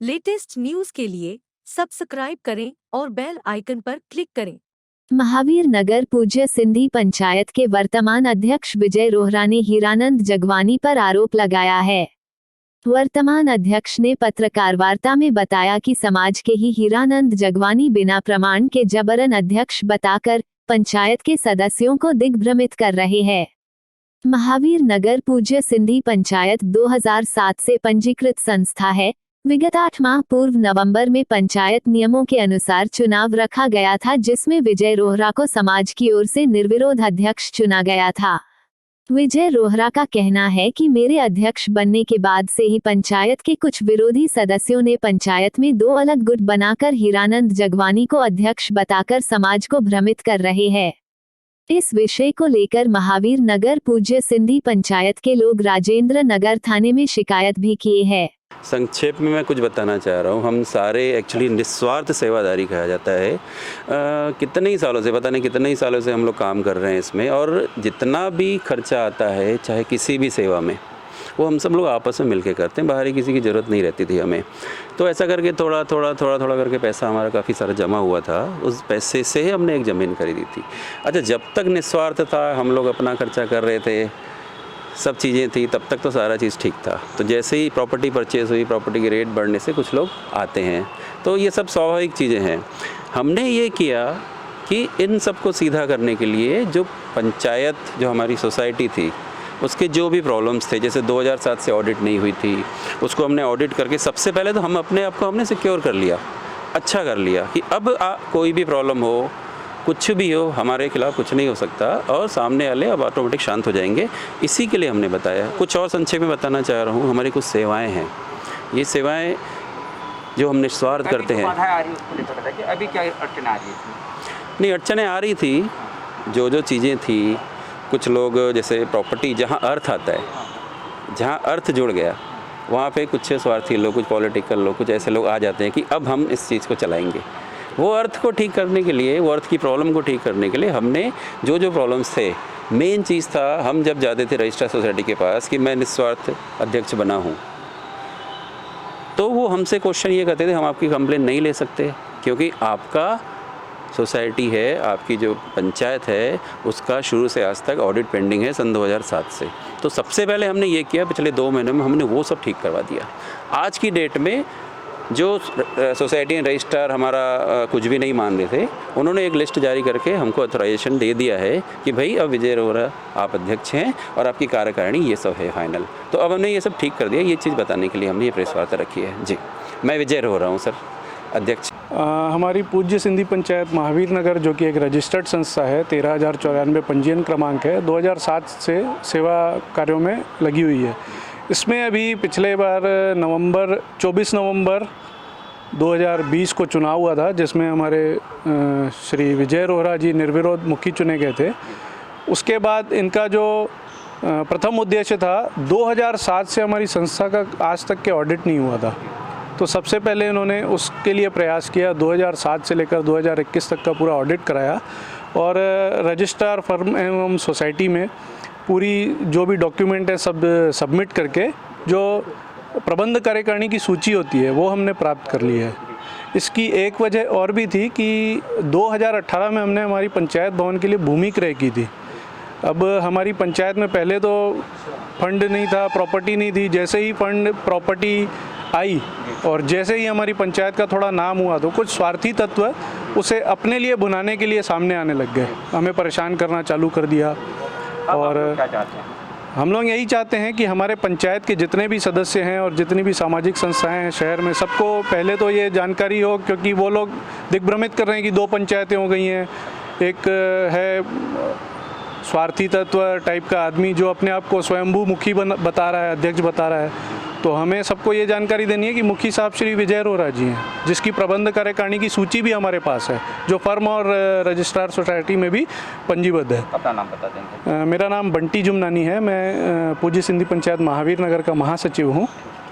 Latest news के लिए subscribe करें और बेल आइकन पर क्लिक करें। महावीर नगर पूज्य सिंधी पंचायत के वर्तमान अध्यक्ष विजय रोहरा ने हीरानंद जगवानी पर आरोप लगाया है। वर्तमान अध्यक्ष ने पत्रकार वार्ता में बताया कि समाज के ही हीरानंद जगवानी बिना प्रमाण के जबरन अध्यक्ष बताकर पंचायत के सदस्यों को दिग्भ्रमित कर रहे हैं। महावीर नगर पूज्य सिंधी पंचायत 2007 से पंजीकृत संस्था है। विगत 8 माह पूर्व नवंबर में पंचायत नियमों के अनुसार चुनाव रखा गया था, जिसमें विजय रोहरा को समाज की ओर से निर्विरोध अध्यक्ष चुना गया था। विजय रोहरा का कहना है कि मेरे अध्यक्ष बनने के बाद से ही पंचायत के कुछ विरोधी सदस्यों ने पंचायत में 2 अलग गुट बनाकर हीरानंद जगवानी को अध्यक्ष बताकर समाज को भ्रमित कर रहे हैं। इस विषय को लेकर महावीर नगर पूज्य सिंधी पंचायत के लोग राजेंद्र नगर थाने में शिकायत भी किए हैं। संक्षेप में मैं कुछ बताना चाह रहा हूँ। हम सारे एक्चुअली निस्वार्थ सेवादारी कहा जाता है। कितने ही सालों से, पता नहीं कितने ही सालों से हम लोग काम कर रहे हैं इसमें, और जितना भी खर्चा आता है चाहे किसी भी सेवा में, वो हम सब लोग आपस में मिलके करते हैं। बाहरी किसी की ज़रूरत नहीं रहती थी हमें। तो ऐसा करके थोड़ा थोड़ा करके पैसा हमारा काफ़ी सारा जमा हुआ था। उस पैसे से हमने एक ज़मीन खरीदी थी। अच्छा, जब तक निस्वार्थ था, हम लोग अपना खर्चा कर रहे थे, सब चीज़ें थी, तब तक तो सारा चीज़ ठीक था। तो जैसे ही प्रॉपर्टी परचेज़ हुई, प्रॉपर्टी के रेट बढ़ने से कुछ लोग आते हैं, तो ये सब स्वाभाविक चीज़ें हैं। हमने ये किया कि इन सब को सीधा करने के लिए जो पंचायत, जो हमारी सोसाइटी थी, उसके जो भी प्रॉब्लम्स थे, जैसे 2007 से ऑडिट नहीं हुई थी, उसको हमने ऑडिट करके सबसे पहले तो हम अपने आप को हमने सिक्योर कर लिया, अच्छा कर लिया कि अब कोई भी प्रॉब्लम हो, कुछ भी हो, हमारे खिलाफ कुछ नहीं हो सकता और सामने वाले अब ऑटोमेटिक शांत हो जाएंगे। इसी के लिए हमने बताया। कुछ और संक्षेप में बताना चाह रहा हूँ। हमारी कुछ सेवाएं हैं। ये सेवाएं जो हम निस्वार्थ करते हैं। अभी क्या अड़चन आ रही है? नहीं, अड़चनें आ रही थी, जो चीज़ें थी। कुछ लोग, जैसे प्रॉपर्टी जहाँ अर्थ आता है, जहाँ अर्थ जुड़ गया, वहाँ पे कुछ स्वार्थी लोग, कुछ पॉलिटिकल लोग, कुछ ऐसे लोग आ जाते हैं कि अब हम इस चीज़ को चलाएंगे। वो अर्थ को ठीक करने के लिए, वो अर्थ की प्रॉब्लम को ठीक करने के लिए हमने जो प्रॉब्लम्स थे, मेन चीज़ था, हम जब जाते थे रजिस्ट्रार सोसाइटी के पास कि मैं निस्वार्थ अध्यक्ष बना हूँ, तो वो हमसे क्वेश्चन ये करते थे, हम आपकी कंप्लेन नहीं ले सकते क्योंकि आपका सोसाइटी है, आपकी जो पंचायत है, उसका शुरू से आज तक ऑडिट पेंडिंग है सन 2007 से। तो सबसे पहले हमने ये किया, पिछले 2 महीने में हमने वो सब ठीक करवा दिया। आज की डेट में जो सोसाइटी रजिस्ट्रार हमारा कुछ भी नहीं मान रहे थे, उन्होंने एक लिस्ट जारी करके हमको ऑथराइजेशन दे दिया है कि भाई अब विजय रोहरा आप अध्यक्ष हैं और आपकी कार्यकारिणी ये सब है फाइनल। तो अब हमने ये सब ठीक कर दिया। ये चीज़ बताने के लिए हमने ये प्रेस वार्ता रखी है। जी, मैं विजय रोहरा हूँ सर, अध्यक्ष। हमारी पूज्य सिंधी पंचायत महावीर नगर, जो कि एक रजिस्टर्ड संस्था है, 13,094 पंजीयन क्रमांक है, 2007 से सेवा कार्यों में लगी हुई है। इसमें अभी पिछले बार 24 नवंबर 2020 को चुनाव हुआ था, जिसमें हमारे श्री विजय रोहरा जी निर्विरोध मुखी चुने गए थे। उसके बाद इनका जो प्रथम उद्देश्य था, 2007 से हमारी संस्था का आज तक के ऑडिट नहीं हुआ था, तो सबसे पहले इन्होंने उसके लिए प्रयास किया। 2007 से लेकर 2021 तक का पूरा ऑडिट कराया और रजिस्ट्रार फर्म एवं सोसाइटी में पूरी जो भी डॉक्यूमेंट है सब सबमिट करके जो प्रबंध कार्यकारिणी की सूची होती है वो हमने प्राप्त कर ली है। इसकी एक वजह और भी थी कि 2018 में हमने हमारी पंचायत भवन के लिए भूमि क्रय की थी। अब हमारी पंचायत में पहले तो फंड नहीं था, प्रॉपर्टी नहीं थी। जैसे ही फंड प्रॉपर्टी आई और जैसे ही हमारी पंचायत का थोड़ा नाम हुआ, तो कुछ स्वार्थी तत्व उसे अपने लिए भुनाने के लिए सामने आने लग गए, हमें परेशान करना चालू कर दिया। और हम लोग यही चाहते हैं कि हमारे पंचायत के जितने भी सदस्य हैं और जितनी भी सामाजिक संस्थाएं हैं शहर में, सबको पहले तो ये जानकारी हो, क्योंकि वो लोग दिग्भ्रमित कर रहे हैं कि 2 पंचायतें हो गई हैं। एक है स्वार्थी तत्व टाइप का आदमी जो अपने आप को स्वयंभू मुखी बता रहा है, अध्यक्ष बता रहा है। तो हमें सबको ये जानकारी देनी है कि मुखी साहब श्री विजय रोहरा जी हैं, जिसकी प्रबंध कार्यकारिणी की सूची भी हमारे पास है, जो फर्म और रजिस्ट्रार सोसाइटी में भी पंजीबद्ध है। अपना नाम बता देंगे? मेरा नाम बंटी जुमनानी है। मैं पूज्य सिंधी पंचायत महावीर नगर का महासचिव हूँ।